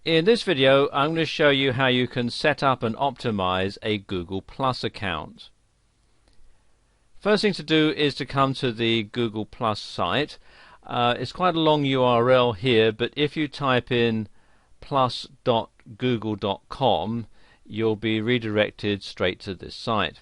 In this video, I'm going to show you how you can set up and optimize a Google Plus account. First thing to do is to come to the Google Plus site. It's quite a long URL here, but if you type in plus.google.com, you'll be redirected straight to this site.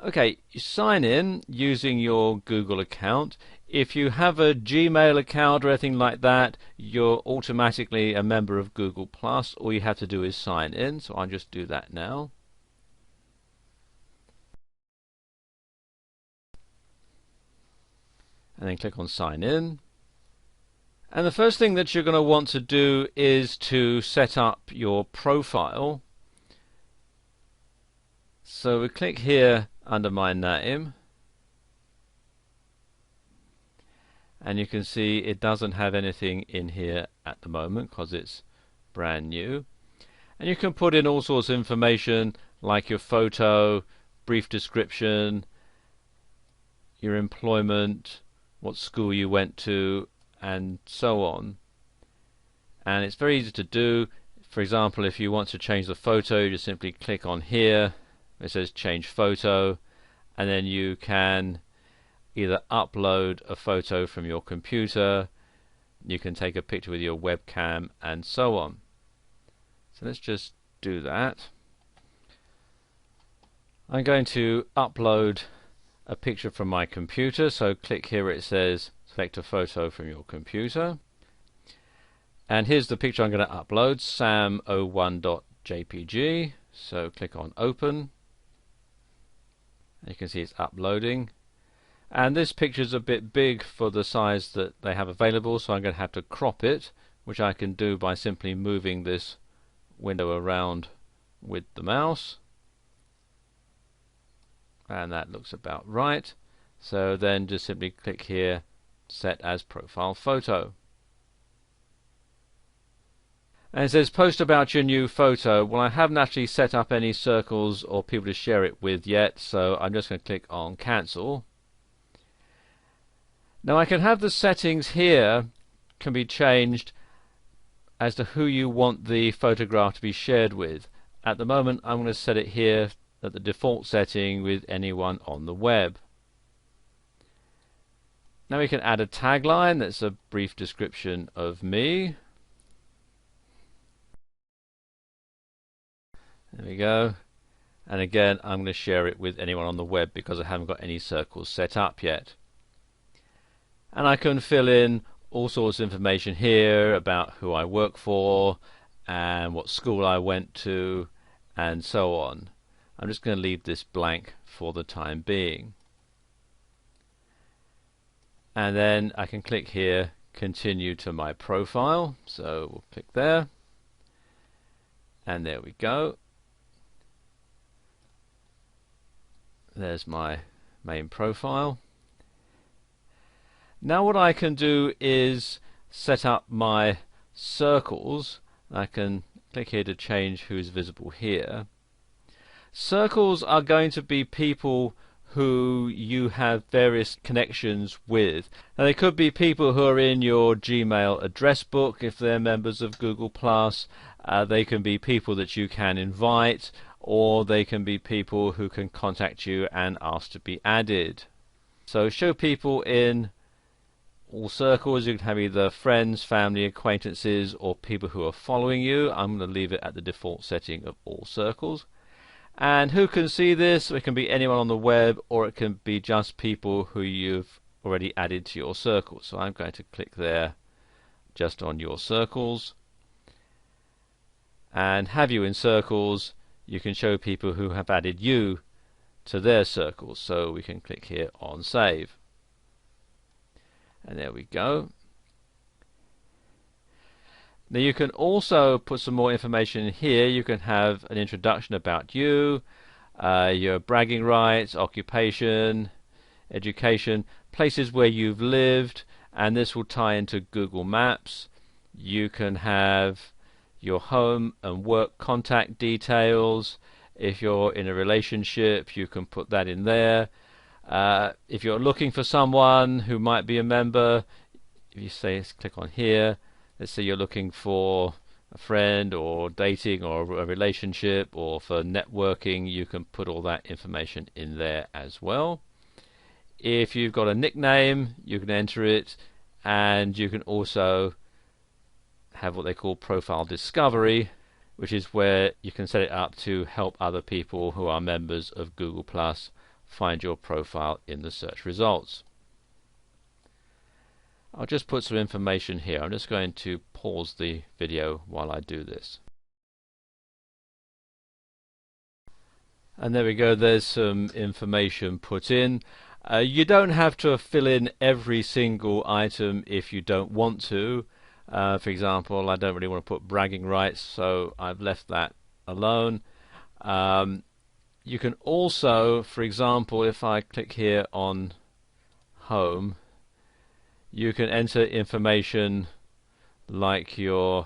Okay, you sign in using your Google account. If you have a Gmail account or anything like that, you're automatically a member of Google Plus. All you have to do is sign in, so I'll just do that now. And then click on sign in. And the first thing that you're going to want to do is to set up your profile. So we click here under my name, and you can see it doesn't have anything in here at the moment because it's brand new. And you can put in all sorts of information like your photo, brief description, your employment, what school you went to, and so on. And it's very easy to do. For example, if you want to change the photo, you just simply click on here. It says change photo, and then you can either upload a photo from your computer, you can take a picture with your webcam, and so on. So let's just do that. I'm going to upload a picture from my computer, so click here where it says select a photo from your computer. And here's the picture I'm going to upload, sam01.jpg. So click on open. You can see it's uploading. And this picture is a bit big for the size that they have available, so I'm going to have to crop it, which I can do by simply moving this window around with the mouse. And that looks about right. So then just simply click here, set as profile photo. And it says post about your new photo. Well, I haven't actually set up any circles or people to share it with yet, so I'm just going to click on cancel. Now I can have the settings here can be changed as to who you want the photograph to be shared with. At the moment I'm going to set it here at the default setting with anyone on the web. Now we can add a tagline that's a brief description of me. There we go. And again, I'm going to share it with anyone on the web because I haven't got any circles set up yet. And I can fill in all sorts of information here about who I work for and what school I went to and so on. I'm just going to leave this blank for the time being. And then I can click here, continue to my profile. So we'll click there. And there we go. There's my main profile. Now what I can do is set up my circles. I can click here to change who's visible here. Circles are going to be people who you have various connections with. Now they could be people who are in your Gmail address book if they're members of Google Plus. They can be people that you can invite, or they can be people who can contact you and ask to be added. So show people in all circles. You can have either friends, family, acquaintances, or people who are following you. I'm going to leave it at the default setting of all circles. And who can see this? It can be anyone on the web, or it can be just people who you've already added to your circle. So I'm going to click there just on your circles. And have you in circles, you can show people who have added you to their circles. So we can click here on save. And there we go. Now you can also put some more information in here. You can have an introduction about you, your bragging rights, occupation, education, places where you've lived, and this will tie into Google Maps. You can have your home and work contact details. If you're in a relationship, you can put that in there. If you're looking for someone who might be a member, if you say click on here, let's say you're looking for a friend or dating or a relationship or for networking, you can put all that information in there as well. If you've got a nickname, you can enter it, and you can also have what they call profile discovery, which is where you can set it up to help other people who are members of Google Plus find your profile in the search results. I'll just put some information here. I'm just going to pause the video while I do this. And there we go, there's some information put in. You don't have to fill in every single item if you don't want to. For example, I don't really want to put bragging rights, so I've left that alone. You can also, for example, if I click here on Home, you can enter information like your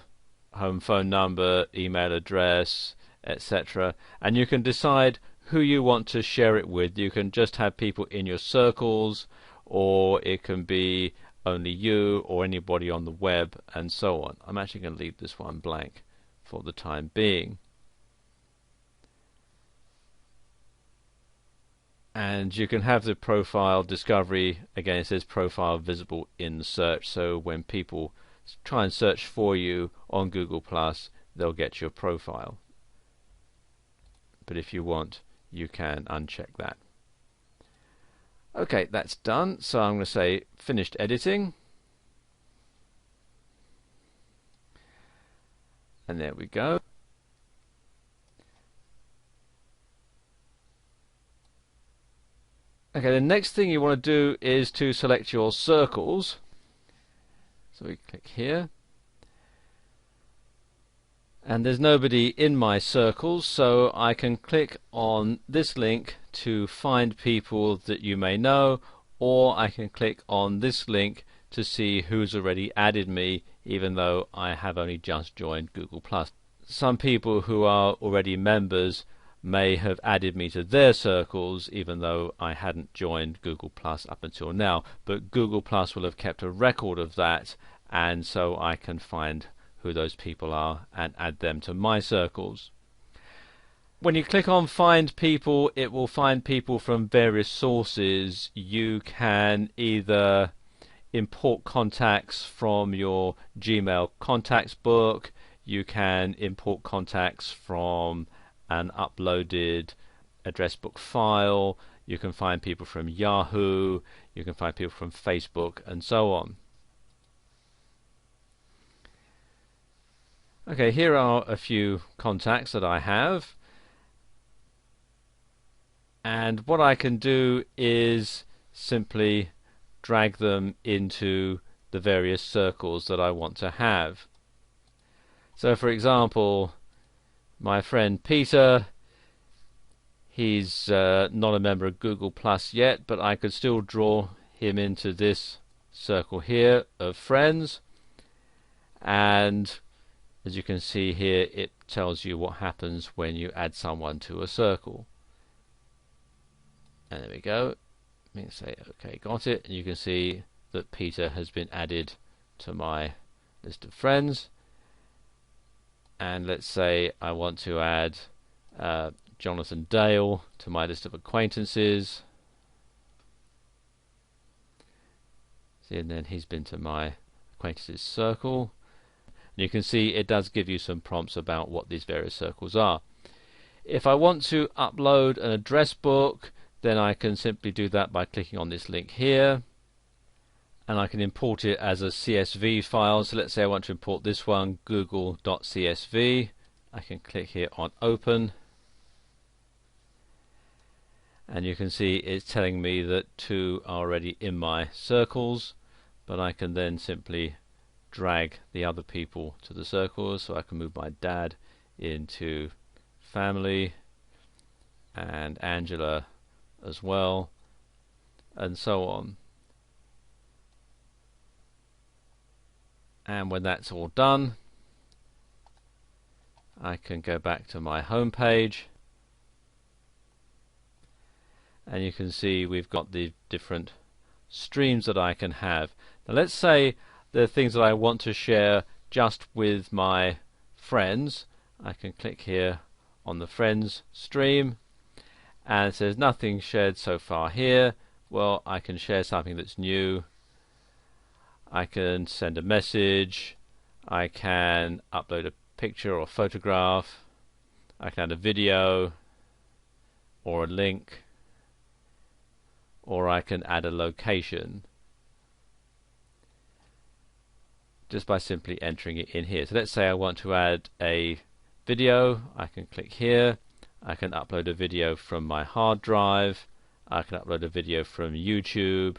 home phone number, email address, etc. And you can decide who you want to share it with. You can just have people in your circles, or it can be only you or anybody on the web, and so on. I'm actually going to leave this one blank for the time being. And you can have the profile discovery, again it says profile visible in search, so when people try and search for you on Google Plus, they'll get your profile. But if you want, you can uncheck that. Okay, that's done, so I'm going to say finished editing. And there we go. Okay, the next thing you want to do is to select your circles. So we click here. And there's nobody in my circles, so I can click on this link to find people that you may know, or I can click on this link to see who's already added me, even though I have only just joined Google+. Some people who are already members may have added me to their circles, even though I hadn't joined Google Plus up until now, but Google Plus will have kept a record of that, and so I can find who those people are and add them to my circles. When you click on find people, it will find people from various sources. You can either import contacts from your Gmail contacts book, you can import contacts from an uploaded address book file, you can find people from Yahoo, you can find people from Facebook, and so on. Okay, here are a few contacts that I have, and what I can do is simply drag them into the various circles that I want to have. So for example, my friend Peter, he's not a member of Google Plus yet, but I could still draw him into this circle here of friends, and as you can see here, it tells you what happens when you add someone to a circle. And there we go. Let me say okay, got it, and you can see that Peter has been added to my list of friends. And let's say I want to add Jonathan Dale to my list of acquaintances. See, and then he's been to my acquaintances circle. And you can see it does give you some prompts about what these various circles are. If I want to upload an address book, then I can simply do that by clicking on this link here. And I can import it as a CSV file. So let's say I want to import this one, google.csv. I can click here on open, and you can see it's telling me that 2 are already in my circles, but I can then simply drag the other people to the circles. So I can move my dad into family, and Angela as well, and so on. And when that's all done, I can go back to my home page, and you can see we've got the different streams that I can have. Now let's say there are things that I want to share just with my friends, I can click here on the friends stream, and it says nothing shared so far here. Well, I can share something that's new. I can send a message. I can upload a picture or photograph. I can add a video or a link, or I can add a location just by simply entering it in here. So let's say I want to add a video. I can click here. I can upload a video from my hard drive. I can upload a video from YouTube.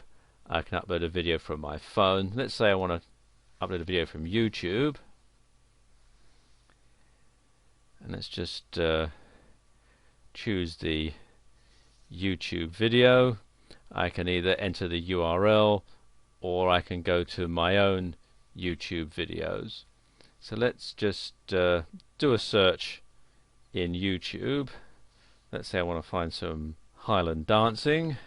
I can upload a video from my phone. Let's say I want to upload a video from YouTube. And let's just choose the YouTube video. I can either enter the URL or I can go to my own YouTube videos. So let's just do a search in YouTube. Let's say I want to find some Highland dancing.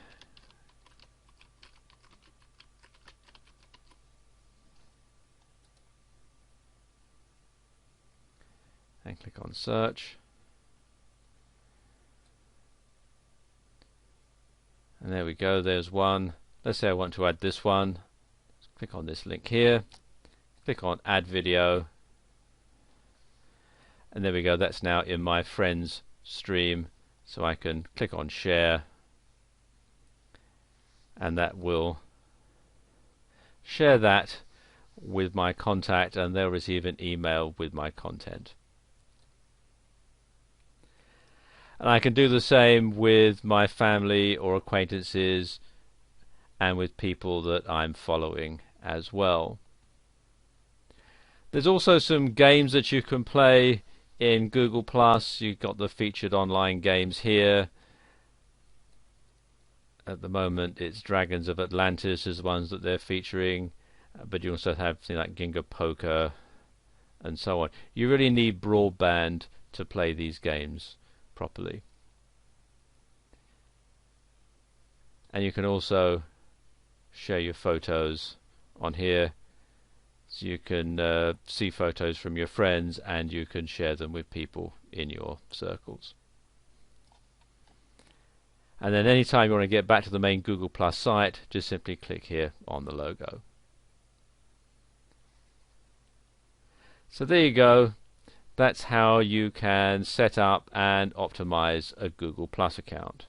And click on search. And there we go, there's one. Let's say I want to add this one. Click on this link here. Click on add video. And there we go, that's now in my friends stream. So I can click on share. And that will share that with my contact, and they'll receive an email with my content. And I can do the same with my family or acquaintances and with people that I'm following as well. There's also some games that you can play in Google+. You've got the featured online games here. At the moment it's Dragons of Atlantis is the ones that they're featuring, but you also have things like Ginga Poker and so on. You really need broadband to play these games properly. And you can also share your photos on here, so you can see photos from your friends and you can share them with people in your circles. And then anytime you want to get back to the main Google+ site, just simply click here on the logo. So there you go. That's how you can set up and optimize a Google+ account.